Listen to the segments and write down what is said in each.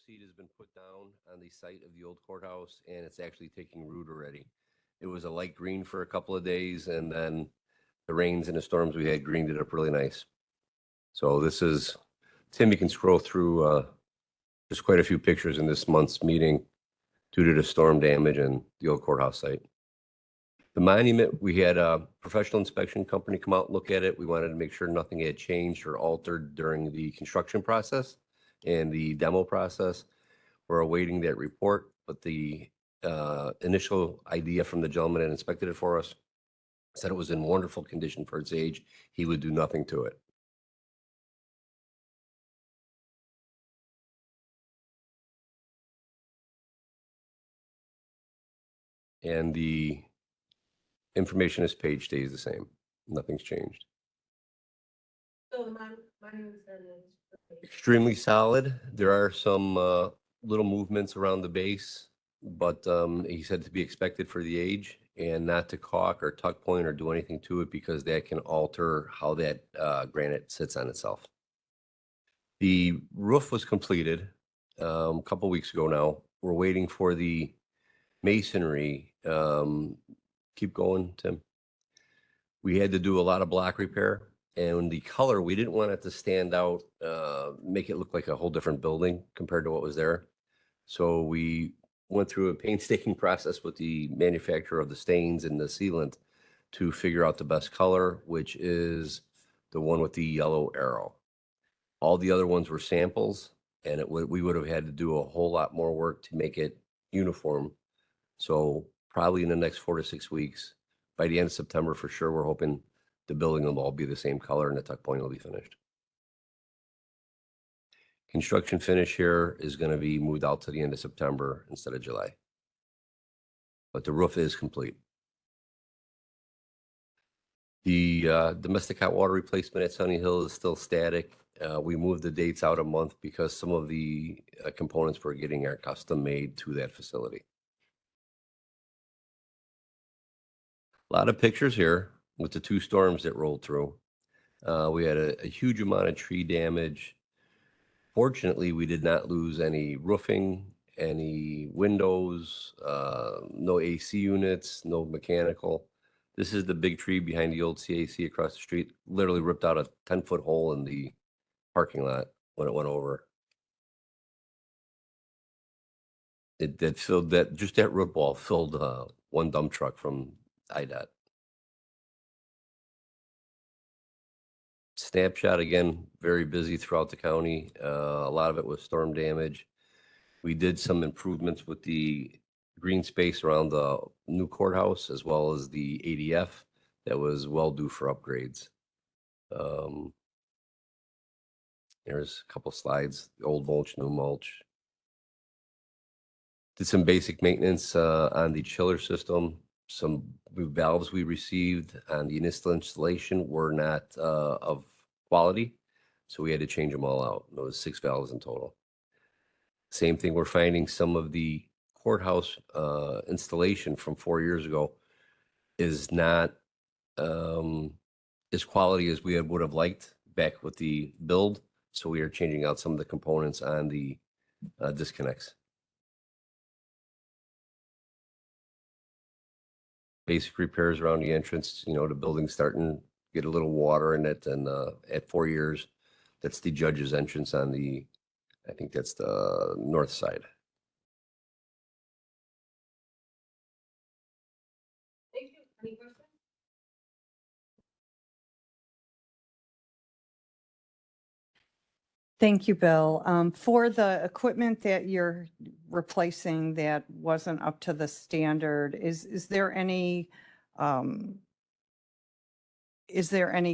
seed has been put down on the site of the old courthouse, and it's actually taking root already. It was a light green for a couple of days, and then the rains and the storms we had greened it up really nice. So this is, Tim, you can scroll through, there's quite a few pictures in this month's meeting due to the storm damage and the old courthouse site. The monument, we had a professional inspection company come out and look at it. We wanted to make sure nothing had changed or altered during the construction process and the demo process. We're awaiting that report, but the initial idea from the gentleman that inspected it for us said it was in wonderful condition for its age. He would do nothing to it. And the information this page stays the same. Nothing's changed. So the monument is Extremely solid. There are some little movements around the base, but he said to be expected for the age and not to caulk or tuck point or do anything to it because that can alter how that granite sits on itself. The roof was completed a couple weeks ago now. We're waiting for the masonry. Keep going, Tim. We had to do a lot of block repair. And the color, we didn't want it to stand out, make it look like a whole different building compared to what was there. So we went through a painstaking process with the manufacturer of the stains and the sealant to figure out the best color, which is the one with the yellow arrow. All the other ones were samples, and we would have had to do a whole lot more work to make it uniform. So probably in the next 4 to 6 weeks, by the end of September for sure, we're hoping the building will all be the same color and the tuck point will be finished. Construction finish here is going to be moved out to the end of September instead of July. But the roof is complete. The domestic hot water replacement at Sunny Hill is still static. We moved the dates out a month because some of the components we're getting are custom made to that facility. A lot of pictures here with the 2 storms that rolled through. We had a huge amount of tree damage. Fortunately, we did not lose any roofing, any windows, no AC units, no mechanical. This is the big tree behind the old CAC across the street. Literally ripped out a 10-foot hole in the parking lot when it went over. It filled that, just that root ball filled one dump truck from IDOT. Snapshot, again, very busy throughout the county. A lot of it was storm damage. We did some improvements with the green space around the new courthouse as well as the ADF that was well due for upgrades. There's a couple slides, the old mulch, new mulch. Did some basic maintenance on the chiller system. Some new valves we received on the initial installation were not of quality, so we had to change them all out. It was 6 valves in total. Same thing, we're finding some of the courthouse installation from 4 years ago is not as quality as we would have liked back with the build. So we are changing out some of the components on the disconnects. Basic repairs around the entrance, the building's starting to get a little water in it. And at 4 years, that's the judge's entrance on I think that's the north side. Thank you. Any questions? Thank you, Bill. For the equipment that you're replacing that wasn't up to the standard, is there any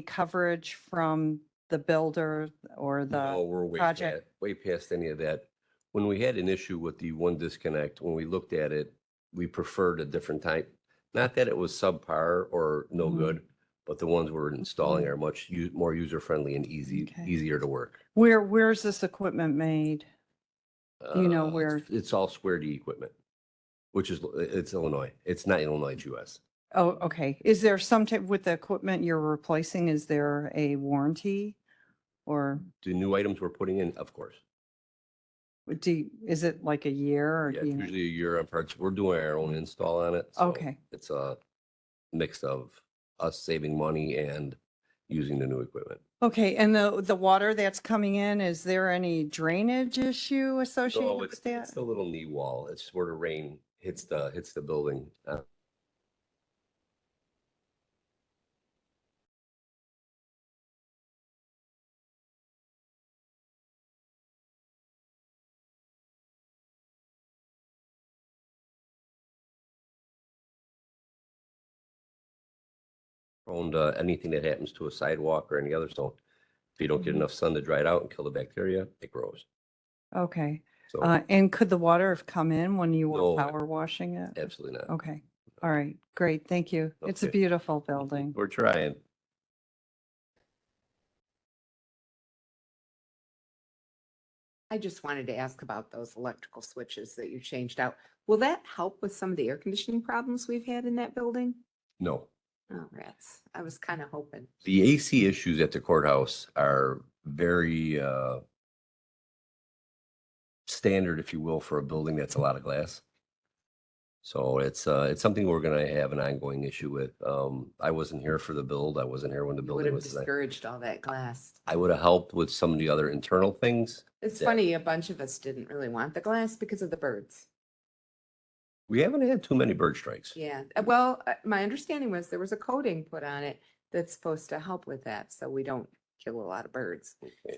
coverage from the builder or No, the we're project? way past any of that. When we had an issue with the one disconnect, when we looked at it, we preferred a different type. Not that it was subpar or no Mhm. good, but the ones we're installing are much more user-friendly and Okay. easier to work. Where's this equipment made? Do you know where? It's all Square D equipment, which is, it's Illinois. It's not Illinois, it's US. Oh, okay. Is there some type, with the equipment you're replacing, is there a warranty or? The new items we're putting in, of course. Is it like a year or Yeah, do it's you know? usually a year on parts. We're doing our own install on it. so Okay. It's a mix of us saving money and using the new equipment. Okay, and the water that's coming in, is there any drainage issue No, associated it's with that? it's the little knee wall. It's where the rain hits the building. Prone to anything that happens to a sidewalk or any other stone. If you don't get Mhm. enough sun to dry it out and kill the bacteria, it grows. Okay, So and could the water have come in when you were No. power washing it? absolutely not. Okay, all right, great, thank you. It's a Okay. beautiful building. We're trying. I just wanted to ask about those electrical switches that you changed out. Will that help with some of the air conditioning problems we've had in that building? No. Oh, rats. I was kind of hoping. The AC issues at the courthouse are very standard, if you will, for a building that's a lot of glass. So it's something we're gonna have an ongoing issue with. I wasn't here for the build. I wasn't here when the You would building have was designed. discouraged all that glass. I would have helped with some of the other internal things. It's Yeah. funny, a bunch of us didn't really want the glass because of the birds. We haven't had too many bird strikes. Yeah, well, my understanding was there was a coating put on it that's supposed to help with that, so we don't kill a lot of birds. Okay.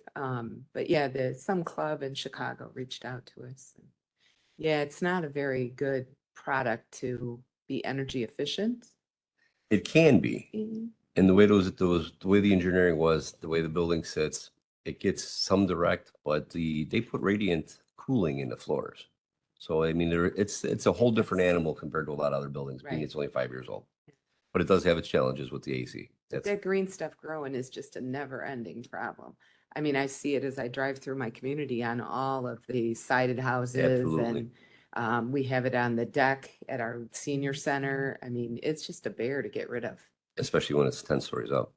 But yeah, some club in Chicago reached out to us. Yeah, it's not a very good product to be energy efficient. It can be. Mm, And the way the way the engineering was, the way the building sits, it gets some direct, but they put radiant cooling in the floors. So I mean, it's a whole different That's- animal compared to a lot of other buildings, being Right. it's only 5 years old. But it does have its challenges with the AC. But That's that green stuff growing is just a never ending problem. I mean, I see it as I drive through my community on all of the sided houses Absolutely. and we have it on the deck at our senior center. I mean, it's just a bear to get rid of. especially when it's 10 stories up.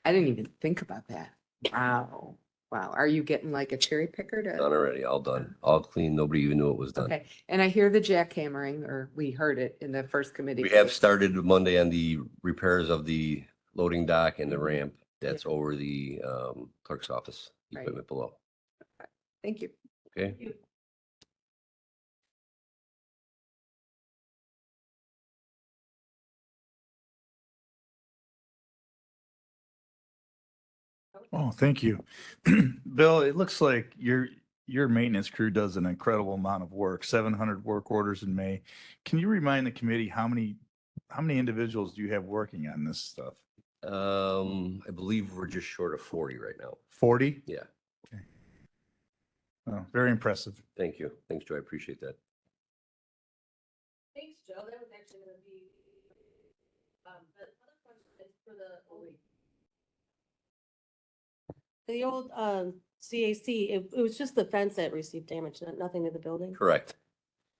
I didn't even think about that. Wow. Wow. Are you getting like a cherry picker Done to? already, all done, all clean. Nobody even knew it was done. Okay. And I hear the jackhammering, or we heard it in the first committee. We have started Monday on the repairs of the loading dock and the Mhm. ramp. That's over the clerk's office Right. equipment below. Thank you. Okay? You- Oh, thank you. Bill, it looks like your maintenance crew does an incredible amount of work, 700 work orders in May. Can you remind the committee how many individuals do you have working on this stuff? I believe we're just short of 40 right now. 40? Yeah, Oh, very impressive. thank you. Thanks, Joe. I appreciate that. Thanks, Joe. That was actually gonna be, the other question is for The old CAC, it was just the fence that received damage, nothing to the building. Correct.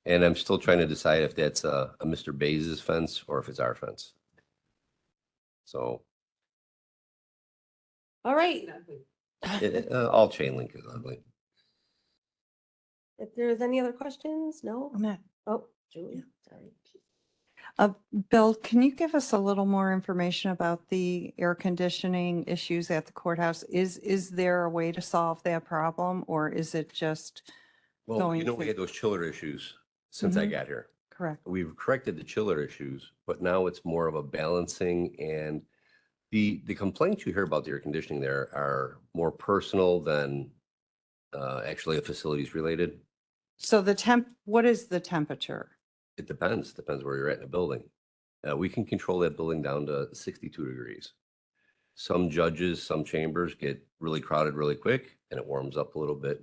And I'm still trying to decide if that's a Mr. Bays's fence or if it's our fence. So All right. all chain link is ugly. If there's any other questions, no? I'm not- Oh, Julia, sorry. Bill, can you give us a little more information about the air conditioning issues at the courthouse? Is there a way to solve that problem or is it just Well, Going you know, we through- had those chiller issues since I Mhm. got here. correct? We've corrected the chiller issues, but now it's more of a balancing and the complaints you hear about the air conditioning there are more personal than actually a facilities related. So what is the temperature? It depends where you're at in the building. We can control that building down to 62 degrees. Some judges, some chambers get really crowded really quick and it warms up a little bit.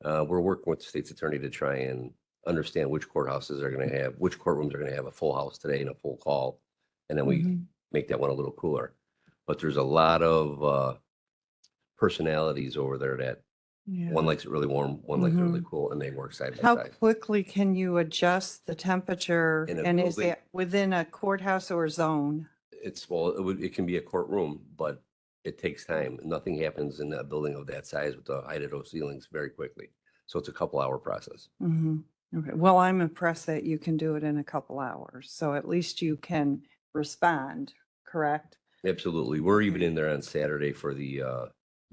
We're working with the state's attorney to try and understand which courthouses are going to have, which courtrooms are going to have a full house today and a full call. And then we Mhm. make that one a little cooler. But there's a lot of personalities over there that Yeah. one likes it really warm, one likes it really cool, and they work side by How side. quickly can you adjust the temperature? In a And is building- that within a courthouse or zone? It can be a courtroom, but it takes time. Nothing happens in a building of that size with the height of those ceilings very quickly. So it's a couple hour process. Okay, well, I'm impressed that you can do it in a couple hours, so at least you can respond, correct? Absolutely. We're even Okay. in there on Saturday for the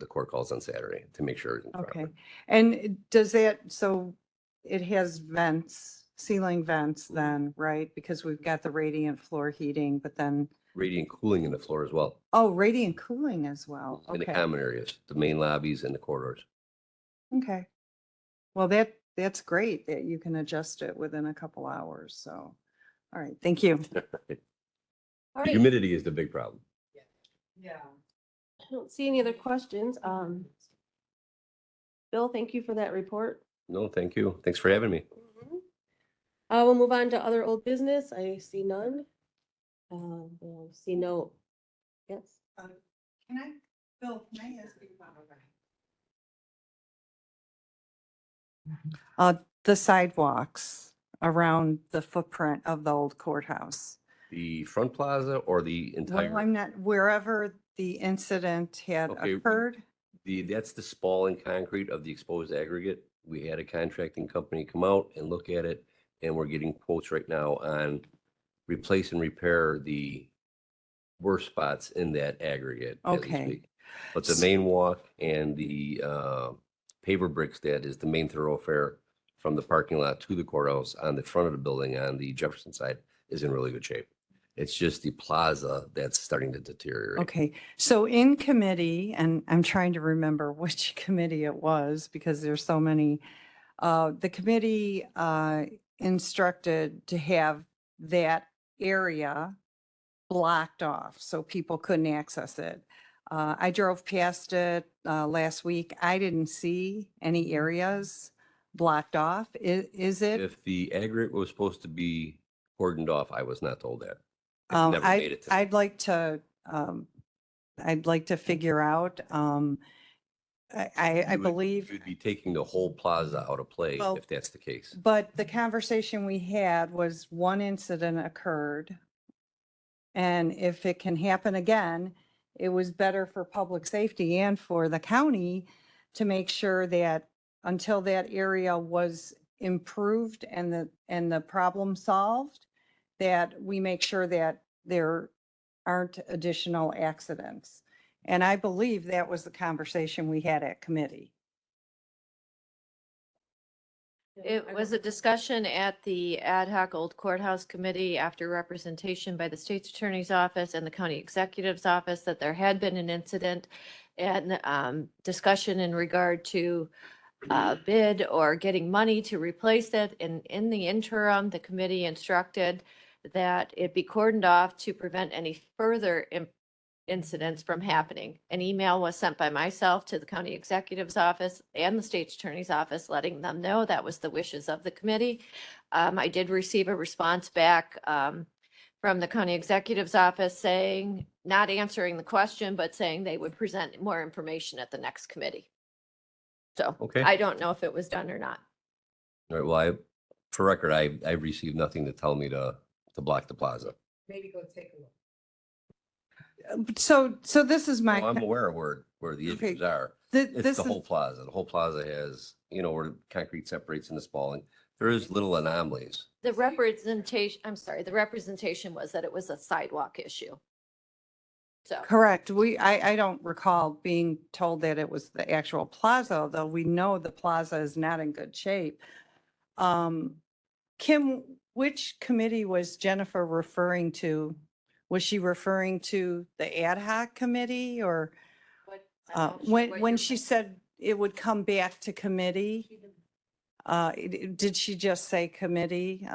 court calls on Saturday to make sure everything's Okay, proper. and does that, so it has vents, ceiling vents then, right? Because we've got the radiant floor heating, but then, Radiant cooling in the floor as well, oh, radiant cooling as well. in the Okay, common areas, the main lobbies and the corridors. okay. Well, that's great that you can adjust it within a couple hours, so, all right, thank you. All The right, humidity is the big problem. Yeah. I don't see any other questions. Bill, thank you for that report. No, thank you. Thanks for having me. We'll move on to other old business. I see none. We'll see no, yes. Can I, Bill, can I ask you about the sidewalks around the footprint of the old courthouse? The front plaza or the Well, entire, I'm not, wherever the incident had Okay, occurred. that's the spalling concrete of the exposed aggregate. We had a contracting company come out and look at it, and we're getting quotes right now on replace and repair the worst spots in that aggregate. as we Okay. speak. But the main walk and the paver bricks, that is the main thoroughfare from the parking lot to the courthouse on the front of the building on the Jefferson side, is in really good shape. It's just the plaza that's starting to deteriorate. Okay, so in committee, and I'm trying to remember which committee it was because there's so many. The committee instructed to have that area blocked off so people couldn't access it. I drove past it last week. I didn't see any areas blocked off. Is it? If the aggregate was supposed to be cordoned off, I was not told that. It never made it to. I'd like to figure out, I You would- believe, You'd be taking the whole plaza out of play Well, if that's the case. but the conversation we had was one incident occurred. And if it can happen again, it was better for public safety and for the county to make sure that until that area was improved and the problem solved, that we make sure that there aren't additional accidents. And I believe that was the conversation we had at committee. it was a discussion at the ad hoc Old Courthouse Committee after representation by the State's Attorney's Office and the County Executive's Office that there had been an incident and discussion in regard to bid or getting money to replace it. And in the interim, the committee instructed that it be cordoned off to prevent any further incidents from happening. An email was sent by myself to the county executive's office and the state's attorney's office, letting them know that was the wishes of the committee. I did receive a response back from the county executive's office saying, not answering the question, but saying they would present more information at the next committee. So Okay. I don't know if it was done or not. All right, well, for record, I received nothing to tell me to block the plaza. Maybe go take a look. So this is my. Well, I'm aware of where the Okay. issues are. Th- It's this the is- whole plaza. The whole plaza has, where the concrete separates in the spalling. There is little anomalies. The representation, I'm sorry, the representation was that it was a sidewalk issue. So. Correct. I don't recall being told that it was the actual plaza, although we know the plaza is not in good shape. Kim, which committee was Jennifer referring to? Was she referring to the ad hoc committee or when she said it would come back to committee? Did she just say committee?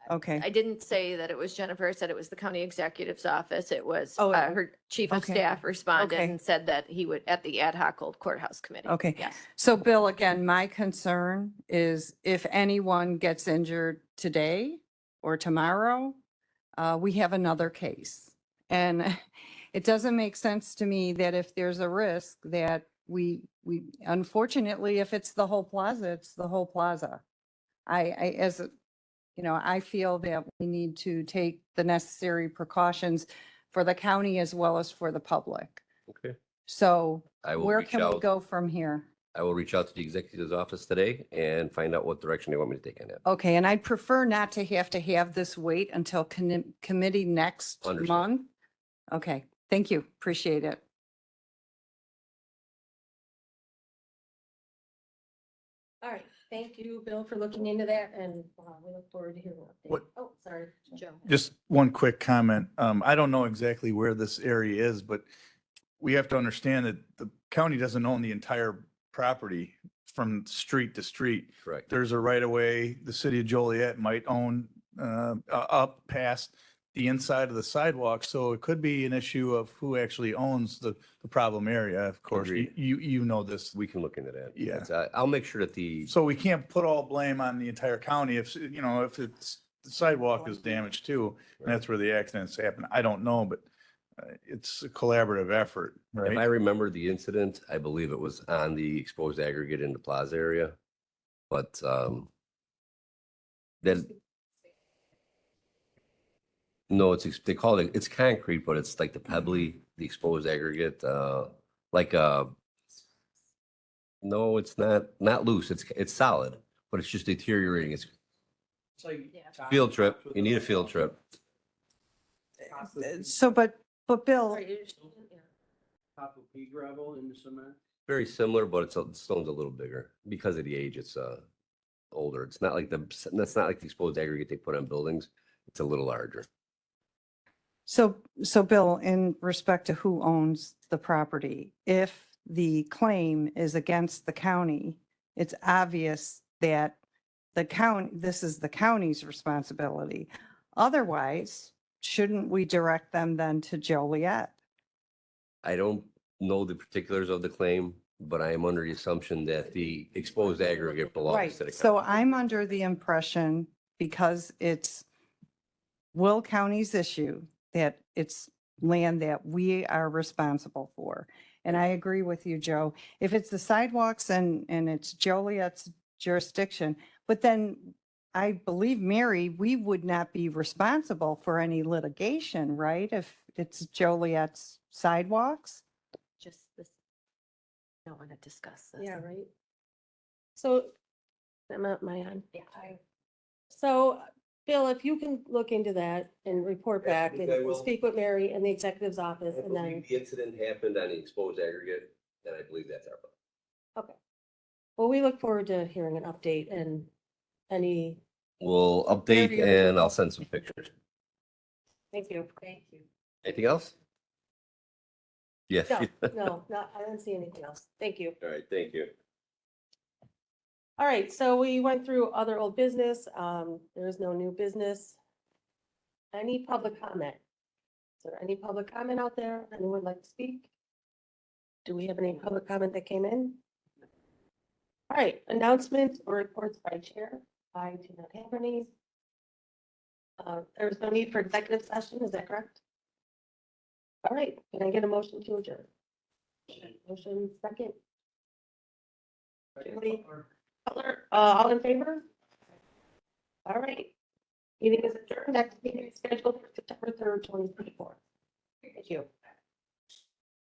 Okay. I didn't say that it was Jennifer. I said it was the county executive's office. It was Oh, her chief of okay. staff responded Okay. and said that he would, at the ad hoc Old Courthouse Committee. Okay. Yes. So Bill, again, my concern is if anyone gets injured today or tomorrow, we have another case. And it doesn't make sense to me that if there's a risk that we unfortunately, if it's the whole plaza, it's the whole plaza. I feel that we need to take the necessary precautions for the county as well as for the public. Okay. So I will where reach can we out. go from here? I will reach out to the executive's office today and find out what direction they want me to take on that. Okay, and I'd prefer not to have this wait until committee next Understood. month. Okay, thank you. Appreciate it. All right, thank you, Bill, for looking into that, and we look forward to hearing an update. What- Oh, sorry, Joe. Just one quick comment. I don't know exactly where this area is, but we have to understand that the county doesn't own the entire property from street to street. Correct. There's a right of way, the city of Joliet might own up past the inside of the sidewalk. So it could be an issue of who actually owns the problem area. Of course, Agreed. you know this. We can look into that. Yeah. I'll make sure that the, So we can't put all blame on the entire county if, you know, if it's, the sidewalk is damaged too, and that's where the accidents happen. I don't know, but it's a collaborative effort, if I right? remember the incident, I believe it was on the exposed aggregate in the plaza area. But then, no, they call it, it's concrete, but it's like the pebbly, the exposed aggregate, like, no, it's not loose. It's solid, but it's just deteriorating. It's field trip. You need a field trip. So, but Bill, Sorry, yeah. Top of pea gravel in the cement. Very similar, but the stone's a little bigger because of the age. It's older. It's not like that's not like the exposed aggregate they put on buildings. It's a little larger. so Bill, in respect to who owns the property, if the claim is against the county, it's obvious that this is the county's responsibility. Otherwise, shouldn't we direct them then to Joliet? I don't know the particulars of the claim, but I am under the assumption that the exposed aggregate belongs Right, to the so county. I'm under the impression, because it's Will County's issue, that it's land that we are responsible for. And I agree with you, Joe. If it's the sidewalks and it's Joliet's jurisdiction, but then I believe, Mary, we would not be responsible for any litigation, right? If it's Joliet's sidewalks? Just this. Don't want to discuss this. Yeah, right. So, am I on? Yeah. So, Bill, if you can look into that and report back Absolutely, I and will. speak with Mary and the executive's office, I and then, believe the incident happened on the exposed aggregate, and I believe that's our problem. okay. Well, we look forward to hearing an update and any, We'll update Area- and I'll send some pictures. thank you. Thank you. Anything else? Yes. No, I don't see anything else. Thank you. All right, thank you. All right, so we went through other old business. There is no new business. Any public comment? Is there any public comment out there? Anyone would like to speak? Do we have any public comment that came in? All right, announcements or reports by chair. I do not have any. There's no need for executive session, is that correct? All right, can I get a motion to adjourn? Motion second. Julie? Cutler, all in favor? All right. Meeting is adjourned. Next meeting is scheduled for September 3rd, 2024. Thank you.